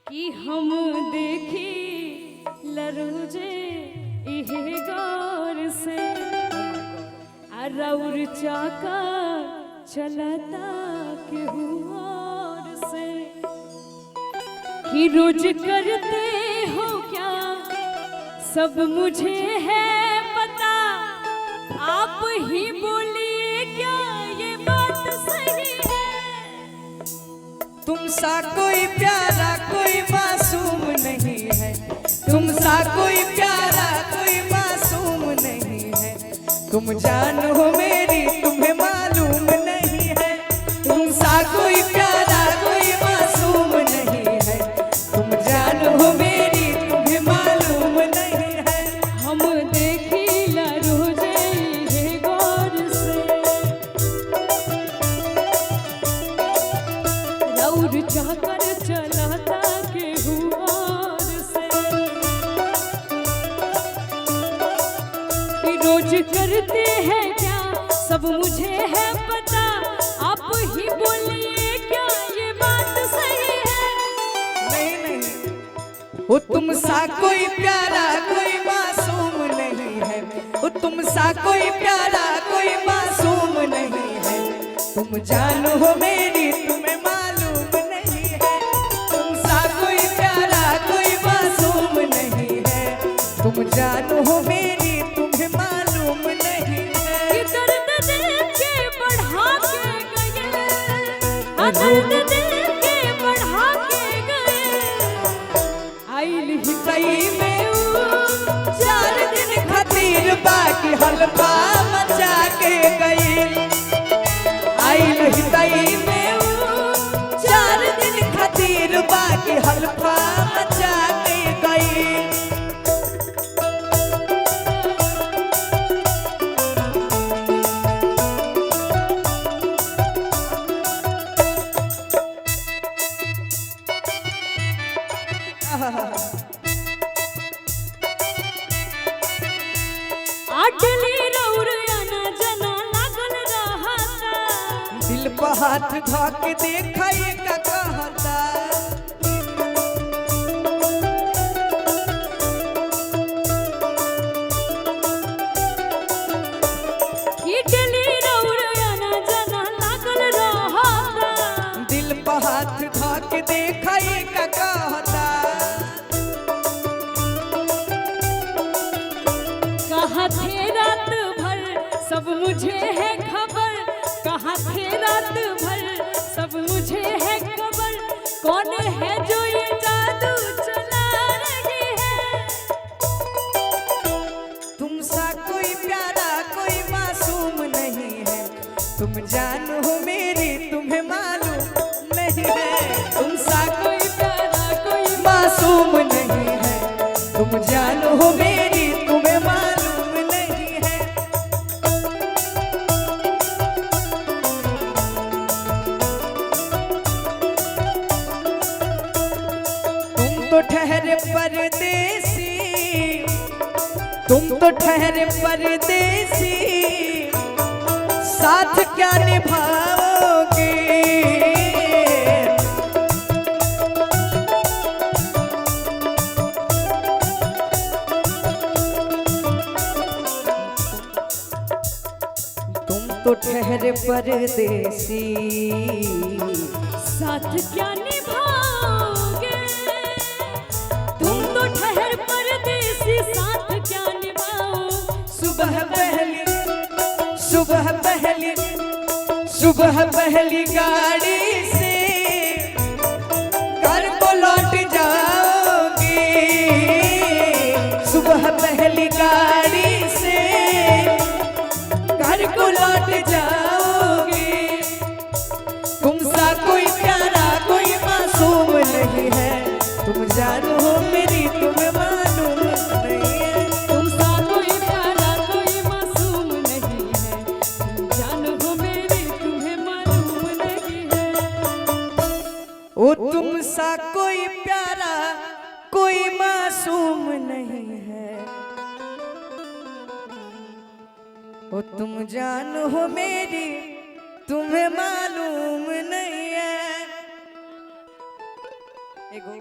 कि हम देखी लरुजे इहे गौर से और चाका चलता केहू और से कि रोज करते हो क्या सब मुझे है पता, आप ही बोलिए क्या ये बात सही है। तुम सा कोई प्यारा कोई मासूम नहीं है, तुम सा कोई प्यारा कोई मासूम नहीं है। तुम जान हो मेरी तुम्हें मालूम नहीं है, तुम सा कोई प्यारा कोई मासूम नहीं है। तुम जान हो मेरी तुम्हें मालूम नहीं है। हम देखिला रोजे ये गौर से रौर चाकर चलता केहू और से कि रोज करते हैं क्या सब मुझे है पता, आप ही बोलिए क्या ये बात सही है। नहीं नहीं, वो तुम सा कोई प्यारा कोई मासूम नहीं है, वो तुम सा कोई प्यारा कोई मासूम नहीं है। तुम जान हो मेरी तुम्हें मालूम नहीं है, तुम सा कोई प्यारा कोई मासूम नहीं है। तुम जान हो मेरी तुम्हें मालूम नहीं है। कि दर्द दिल के बढ़ा के गए, दर्द दिल के बढ़ा के गए, आइल ही सही में वो 4 दिन खातिर बाकी हल्का मचा के गई। आइल हितई में वो 4 दिन खातिर बाकी हल्का मचा के गई। आटली रौर आना जना लागल रहता, दिल पर हाथ धक देखा ये का कहता। कि डली रौर आना जना लागल रहता, दिल पर हाथ धक देखा ये का कहता। कहाँ थे रात भर सब मुझे है खबर, कहाँ थे रात भर सब मुझे है खबर, कौन है जो ये जादू चला रही है। तुम सा कोई प्यारा कोई मासूम नहीं है, तुम जान हो मेरी तुम्हें मालूम नहीं है। तुम सा कोई प्यारा कोई मासूम नहीं है, तुम जान हो मेरी तुम्हें मालूम नहीं है। तुम तो ठहरे परदेसी, तुम तो ठहरे परदेसी, साथ क्या निभाओगे। तुम तो ठहरे परदेसी, साथ क्या निभाओगे। तुम तो ठहर परदेसी साथ क्या निभाओ। सुबह पहली सुबह पहली सुबह पहली गाड़ी से घर को लौट जाओगे। सुबह पहली गाड़ी से घर को लौट जाओगे। तुम सा कोई प्यारा कोई मासूम नहीं है, तुम जानो हो मेरी तुम्हें मालूम नहीं है। तुम सा कोई प्यारा कोई मासूम नहीं है, तुम जानो हो मेरी तुम्हें मालूम नहीं है। ओ तुम सा कोई प्यारा कोई मासूम नहीं है, ओ तुम जान हो मेरी तुम्हें मालूम नहीं है। एगो